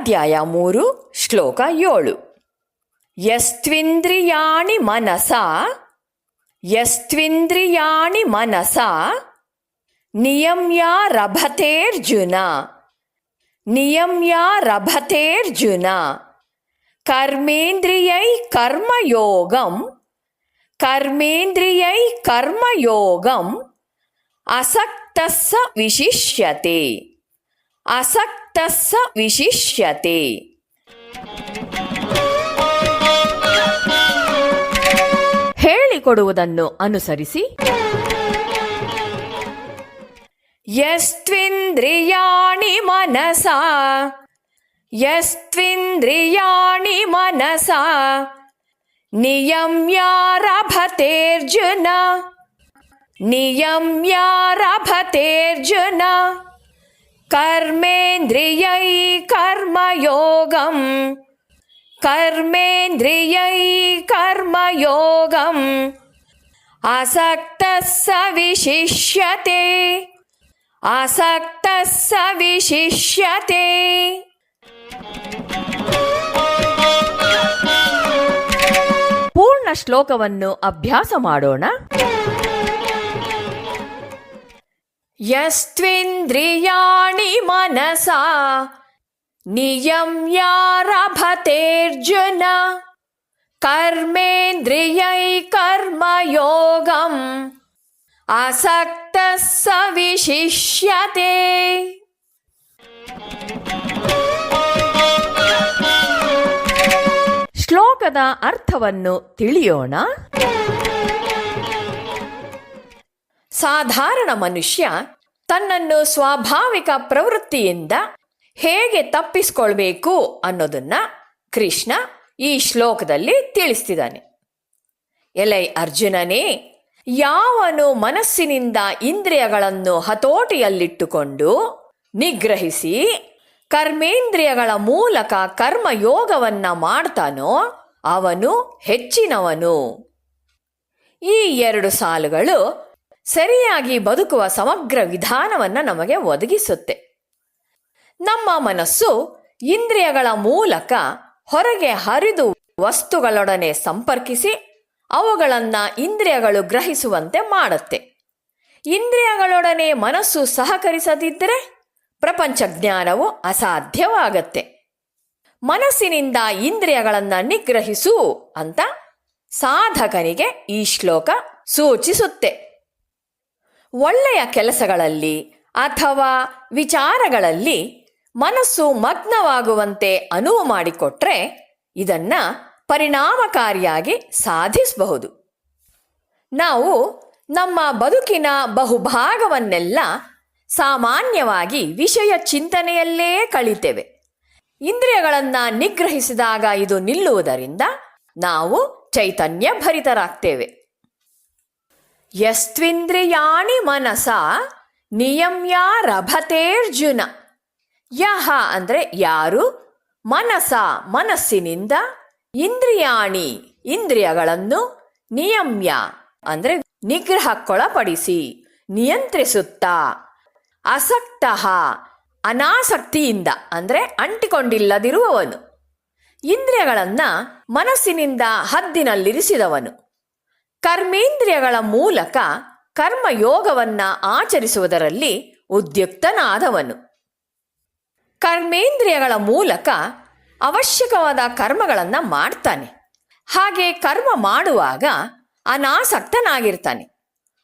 ಅಧ್ಯಾಯ 3 ಶ್ಲೋಕ 7. ಯಸ್ತ್ವಿಂದ್ರಿಯಾಣಿ ಮನಸಾ ನಿಯಮ್ಯ ರಭತೇರ್ಜುನ ಕರ್ಮೇಂದ್ರಿಯೈ ಕರ್ಮಯೋಗಂ ಅಸಕ್ತಸ್ಸ ವಿಶಿಷ್ಯತೆ. ಹೇಳಿಕೊಡುವುದನ್ನು ಅನುಸರಿಸಿ. ಯಸ್ತ್ವಿಂದ್ರಿಯಾಣಿ ಮನಸಾ ನಿಯಮ್ಯ ರಭತೇರ್ಜುನ ಕರ್ಮೇಂದ್ರಿಯೈ ಕರ್ಮಯೋಗಂ ಅಸಕ್ತಸ್ಸ ವಿಶಿಷ್ಯತೆ. ಪೂರ್ಣ ಶ್ಲೋಕವನ್ನು ಅಭ್ಯಾಸ ಮಾಡೋಣ. ಯಸ್ತ್ವಿಂದ್ರಿಯಾಣಿ ಮನಸಾ ನಿಯಮ್ಯ ರಭತೇರ್ಜುನ ಕರ್ಮೇಂದ್ರಿಯೈ ಕರ್ಮಯೋಗಂ ಅಸಕ್ತಸ್ಸ ವಿಶಿಷ್ಯತೆ. ಶ್ಲೋಕದ ಅರ್ಥವನ್ನು ತಿಳಿಯೋಣ. ಸಾಧಾರಣ ಮನುಷ್ಯ ತನ್ನನ್ನು ಸ್ವಾಭಾವಿಕ ಪ್ರವೃತ್ತಿಯಿಂದ ಹೇಗೆ ತಪ್ಪಿಸಿಕೊಳ್ಬೇಕು ಅನ್ನೋದನ್ನ ಕೃಷ್ಣ ಈ ಶ್ಲೋಕದಲ್ಲಿ ತಿಳಿಸ್ತಿದ್ದಾನೆ. ಎಲೈ ಅರ್ಜುನನೇ, ಯಾವನು ಮನಸ್ಸಿನಿಂದ ಇಂದ್ರಿಯಗಳನ್ನು ಹತೋಟಿಯಲ್ಲಿಟ್ಟುಕೊಂಡು ನಿಗ್ರಹಿಸಿ ಕರ್ಮೇಂದ್ರಿಯಗಳ ಮೂಲಕ ಕರ್ಮಯೋಗವನ್ನ ಮಾಡ್ತಾನೋ ಅವನು ಹೆಚ್ಚಿನವನು. ಈ 2 ಸಾಲುಗಳು ಸರಿಯಾಗಿ ಬದುಕುವ ಸಮಗ್ರ ವಿಧಾನವನ್ನು ನಮಗೆ ಒದಗಿಸುತ್ತೆ. ನಮ್ಮ ಮನಸ್ಸು ಇಂದ್ರಿಯಗಳ ಮೂಲಕ ಹೊರಗೆ ಹರಿದು ವಸ್ತುಗಳೊಡನೆ ಸಂಪರ್ಕಿಸಿ ಅವುಗಳನ್ನು ಇಂದ್ರಿಯಗಳು ಗ್ರಹಿಸುವಂತೆ ಮಾಡುತ್ತೆ. ಇಂದ್ರಿಯಗಳೊಡನೆ ಮನಸ್ಸು ಸಹಕರಿಸದಿದ್ದರೆ ಪ್ರಪಂಚ ಜ್ಞಾನವು ಅಸಾಧ್ಯವಾಗತ್ತೆ. ಮನಸ್ಸಿನಿಂದ ಇಂದ್ರಿಯಗಳನ್ನು ನಿಗ್ರಹಿಸು ಅಂತ ಸಾಧಕನಿಗೆ ಈ ಶ್ಲೋಕ ಸೂಚಿಸುತ್ತೆ. ಒಳ್ಳೆಯ ಕೆಲಸಗಳಲ್ಲಿ ಅಥವಾ ವಿಚಾರಗಳಲ್ಲಿ ಮನಸ್ಸು ಮಗ್ನವಾಗುವಂತೆ ಅನುವು ಮಾಡಿಕೊಟ್ರೆ ಇದನ್ನ ಪರಿಣಾಮಕಾರಿಯಾಗಿ ಸಾಧಿಸಬಹುದು. ನಾವು ನಮ್ಮ ಬದುಕಿನ ಬಹುಭಾಗವನ್ನೆಲ್ಲ ಸಾಮಾನ್ಯವಾಗಿ ವಿಷಯ ಚಿಂತನೆಯಲ್ಲೇ ಕಳೀತೇವೆ. ಇಂದ್ರಿಯಗಳನ್ನು ನಿಗ್ರಹಿಸಿದಾಗ ಇದು ನಿಲ್ಲುವುದರಿಂದ ನಾವು ಚೈತನ್ಯ ಭರಿತರಾಗ್ತೇವೆ. ಯಸ್ತ್ವಿಂದ್ರಿಯಾಣಿ ಮನಸಾ ನಿಯಮ್ಯ ರಭತೇರ್ಜುನ. ಯಹ ಅಂದರೆ ಯಾರು, ಮನಸ್ಸಿನಿಂದ, ಇಂದ್ರಿಯಾಣಿ ಇಂದ್ರಿಯಗಳನ್ನು, ನಿಯಮ್ಯ ಅಂದರೆ ನಿಗ್ರಹಕ್ಕೊಳಪಡಿಸಿ ನಿಯಂತ್ರಿಸುತ್ತಾ, ಅಸಕ್ತಃ ಅನಾಸಕ್ತಿಯಿಂದ ಅಂದರೆ ಅಂಟಿಕೊಂಡಿಲ್ಲದಿರುವವನು, ಇಂದ್ರಿಯಗಳನ್ನು ಮನಸ್ಸಿನಿಂದ ಹದ್ದಿನಲ್ಲಿರಿಸಿದವನು, ಕರ್ಮೇಂದ್ರಿಯಗಳ ಮೂಲಕ ಕರ್ಮಯೋಗವನ್ನ ಆಚರಿಸುವುದರಲ್ಲಿ ಉದ್ಯುಕ್ತನಾದವನು. ಕರ್ಮೇಂದ್ರಿಯಗಳ ಮೂಲಕ ಅವಶ್ಯಕವಾದ ಕರ್ಮಗಳನ್ನು ಮಾಡ್ತಾನೆ. ಹಾಗೆ ಕರ್ಮ ಮಾಡುವಾಗ ಅನಾಸಕ್ತನಾಗಿರ್ತಾನೆ.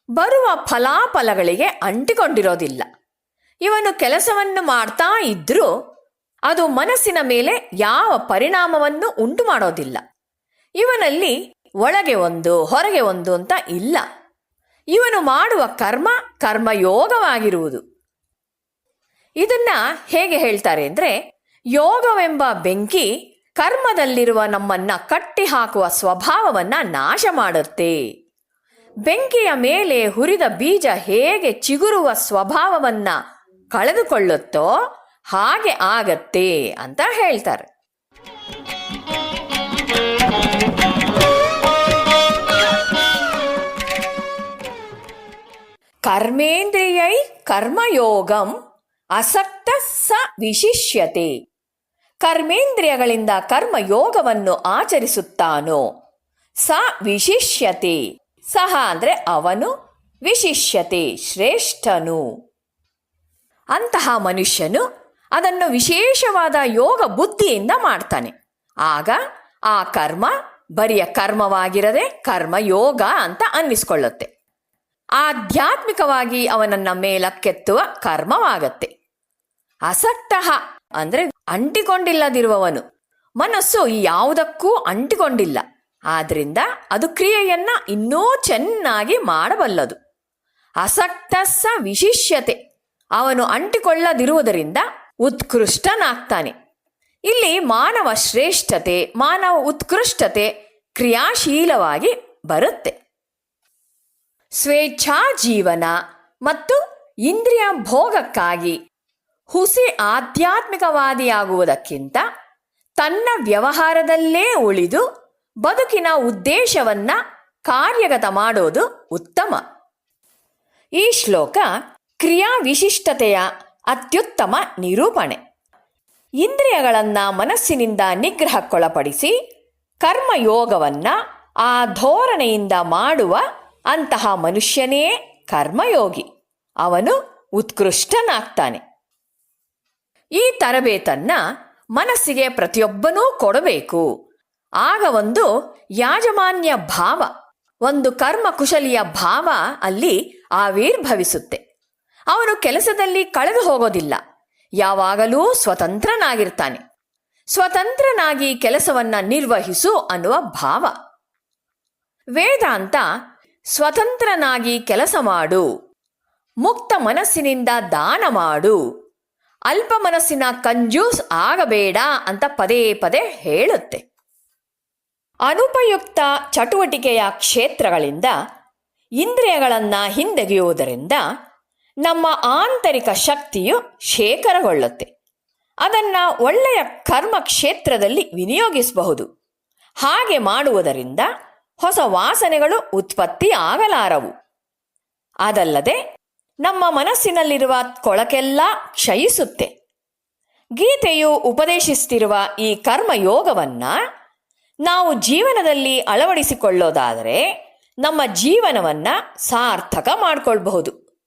ಬರುವ ಫಲಾಫಲಗಳಿಗೆ ಅಂಟಿಕೊಂಡಿರೋದಿಲ್ಲ. ಇವನು ಕೆಲಸವನ್ನು ಮಾಡ್ತಾ ಇದ್ರೂ ಅದು ಮನಸ್ಸಿನ ಮೇಲೆ ಯಾವ ಪರಿಣಾಮವನ್ನು ಉಂಟು ಮಾಡೋದಿಲ್ಲ. ಇವನಲ್ಲಿ ಒಳಗೆ ಒಂದು ಹೊರಗೆ ಒಂದು ಅಂತ ಇಲ್ಲ. ಇವನು ಮಾಡುವ ಕರ್ಮಯೋಗವಾಗಿರುವುದು. ಇದನ್ನ ಹೇಗೆ ಹೇಳ್ತಾರೆ ಅಂದರೆ, ಯೋಗವೆಂಬ ಬೆಂಕಿ ಕರ್ಮದಲ್ಲಿರುವ ನಮ್ಮನ್ನ ಕಟ್ಟಿ ಹಾಕುವ ಸ್ವಭಾವವನ್ನ ನಾಶ ಮಾಡುತ್ತೆ. ಬೆಂಕಿಯ ಮೇಲೆ ಹುರಿದ ಬೀಜ ಹೇಗೆ ಚಿಗುರುವ ಸ್ವಭಾವವನ್ನ ಕಳೆದುಕೊಳ್ಳುತ್ತೋ ಹಾಗೆ ಆಗತ್ತೆ ಅಂತ ಹೇಳ್ತಾರೆ. ಕರ್ಮೇಂದ್ರಿಯೈ ಕರ್ಮಯೋಗಂ ಅಸಕ್ತ ಸ ವಿಶಿಷ್ಯತೆ. ಕರ್ಮೇಂದ್ರಿಯಗಳಿಂದ ಕರ್ಮಯೋಗವನ್ನು ಆಚರಿಸುತ್ತಾನೋ ಸ ವಿಶಿಷ್ಯತೆ. ಸಹ ಅಂದರೆ ಅವನು, ವಿಶಿಷ್ಯತೆ ಶ್ರೇಷ್ಠನು. ಅಂತಹ ಮನುಷ್ಯನು ಅದನ್ನು ವಿಶೇಷವಾದ ಯೋಗ ಬುದ್ಧಿಯಿಂದ ಮಾಡ್ತಾನೆ. ಆಗ ಆ ಕರ್ಮ ಬರಿಯ ಕರ್ಮವಾಗಿರದೆ ಕರ್ಮಯೋಗ ಅಂತ ಅನ್ನಿಸ್ಕೊಳ್ಳುತ್ತೆ. ಆಧ್ಯಾತ್ಮಿಕವಾಗಿ ಅವನನ್ನ ಮೇಲಕ್ಕೆತ್ತುವ ಕರ್ಮವಾಗತ್ತೆ. ಅಸಕ್ತ ಅಂದರೆ ಅಂಟಿಕೊಂಡಿಲ್ಲದಿರುವವನು. ಮನಸ್ಸು ಯಾವುದಕ್ಕೂ ಅಂಟಿಕೊಂಡಿಲ್ಲ. ಆದ್ರಿಂದ ಅದು ಕ್ರಿಯೆಯನ್ನ ಇನ್ನೂ ಚೆನ್ನಾಗಿ ಮಾಡಬಲ್ಲದು. ಅಸಕ್ತಸ್ಸ ವಿಶಿಷ್ಯತೆ. ಅವನು ಅಂಟಿಕೊಳ್ಳದಿರುವುದರಿಂದ ಉತ್ಕೃಷ್ಟನಾಗ್ತಾನೆ. ಇಲ್ಲಿ ಮಾನವ ಶ್ರೇಷ್ಠತೆ, ಮಾನವ ಉತ್ಕೃಷ್ಟತೆ ಕ್ರಿಯಾಶೀಲವಾಗಿ ಬರುತ್ತೆ. ಸ್ವೇಚ್ಛಾ ಜೀವನ ಮತ್ತು ಇಂದ್ರಿಯ ಭೋಗಕ್ಕಾಗಿ ಹುಸಿ ಆಧ್ಯಾತ್ಮಿಕವಾದಿಯಾಗುವುದಕ್ಕಿಂತ ತನ್ನ ವ್ಯವಹಾರದಲ್ಲೇ ಉಳಿದು ಬದುಕಿನ ಉದ್ದೇಶವನ್ನ ಕಾರ್ಯಗತ ಮಾಡೋದು ಉತ್ತಮ. ಈ ಶ್ಲೋಕ ಕ್ರಿಯಾ ವಿಶಿಷ್ಟತೆಯ ಅತ್ಯುತ್ತಮ ನಿರೂಪಣೆ. ಇಂದ್ರಿಯಗಳನ್ನ ಮನಸ್ಸಿನಿಂದ ನಿಗ್ರಹಕ್ಕೊಳಪಡಿಸಿ ಕರ್ಮಯೋಗವನ್ನ ಆ ಧೋರಣೆಯಿಂದ ಮಾಡುವ ಅಂತಹ ಮನುಷ್ಯನೇ ಕರ್ಮಯೋಗಿ. ಅವನು ಉತ್ಕೃಷ್ಟನಾಗ್ತಾನೆ. ಈ ತರಬೇತನ್ನ ಮನಸ್ಸಿಗೆ ಪ್ರತಿಯೊಬ್ಬನೂ ಕೊಡಬೇಕು. ಆಗ ಒಂದು ಯಾಜಮಾನ್ಯ ಭಾವ, ಒಂದು ಕರ್ಮಕುಶಲಿಯ ಭಾವ ಅಲ್ಲಿ ಆವಿರ್ಭವಿಸುತ್ತೆ. ಅವನು ಕೆಲಸದಲ್ಲಿ ಕಳೆದು ಹೋಗೋದಿಲ್ಲ. ಯಾವಾಗಲೂ ಸ್ವತಂತ್ರನಾಗಿರ್ತಾನೆ. ಸ್ವತಂತ್ರನಾಗಿ ಕೆಲಸವನ್ನ ನಿರ್ವಹಿಸು ಅನ್ನುವ ಭಾವ. ವೇದಾಂತ ಸ್ವತಂತ್ರನಾಗಿ ಕೆಲಸ ಮಾಡು, ಮುಕ್ತ ಮನಸ್ಸಿನಿಂದ ದಾನ ಮಾಡು, ಅಲ್ಪ ಮನಸ್ಸಿನ ಕಂಜೂಸ್ ಆಗಬೇಡ ಅಂತ ಪದೇ ಪದೇ ಹೇಳುತ್ತೆ. ಅನುಪಯುಕ್ತ ಚಟುವಟಿಕೆಯ ಕ್ಷೇತ್ರಗಳಿಂದ ಇಂದ್ರಿಯಗಳನ್ನು ಹಿಂದೆಗೆಯುವುದರಿಂದ ನಮ್ಮ ಆಂತರಿಕ ಶಕ್ತಿಯು ಶೇಖರಗೊಳ್ಳುತ್ತೆ. ಅದನ್ನು ಒಳ್ಳೆಯ ಕರ್ಮ ಕ್ಷೇತ್ರದಲ್ಲಿ ವಿನಿಯೋಗಿಸಬಹುದು. ಹಾಗೆ ಮಾಡುವುದರಿಂದ ಹೊಸ ವಾಸನೆಗಳು ಉತ್ಪತ್ತಿ ಆಗಲಾರವು. ಅದಲ್ಲದೆ ನಮ್ಮ ಮನಸ್ಸಿನಲ್ಲಿರುವ ಕೊಳಕೆಲ್ಲ ಕ್ಷಯಿಸುತ್ತೆ. ಗೀತೆಯು ಉಪದೇಶಿಸುತ್ತಿರುವ ಈ ಕರ್ಮಯೋಗವನ್ನ ನಾವು ಜೀವನದಲ್ಲಿ ಅಳವಡಿಸಿಕೊಳ್ಳೋದಾದರೆ ನಮ್ಮ ಜೀವನವನ್ನ ಸಾರ್ಥಕ ಮಾಡಿಕೊಳ್ಬಹುದು.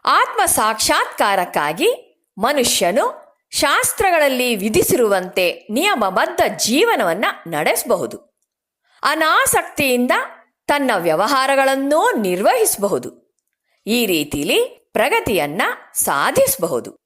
ಆತ್ಮ ಸಾಕ್ಷಾತ್ಕಾರಕ್ಕಾಗಿ ಮನುಷ್ಯನು ಶಾಸ್ತ್ರಗಳಲ್ಲಿ ವಿಧಿಸಿರುವಂತೆ ನಿಯಮಬದ್ಧ ಜೀವನವನ್ನ ನಡೆಸಬಹುದು. ಅನಾಸಕ್ತಿಯಿಂದ ತನ್ನ ವ್ಯವಹಾರಗಳನ್ನೂ ನಿರ್ವಹಿಸಬಹುದು. ಈ ರೀತಿಲಿ ಪ್ರಗತಿಯನ್ನ ಸಾಧಿಸಬಹುದು.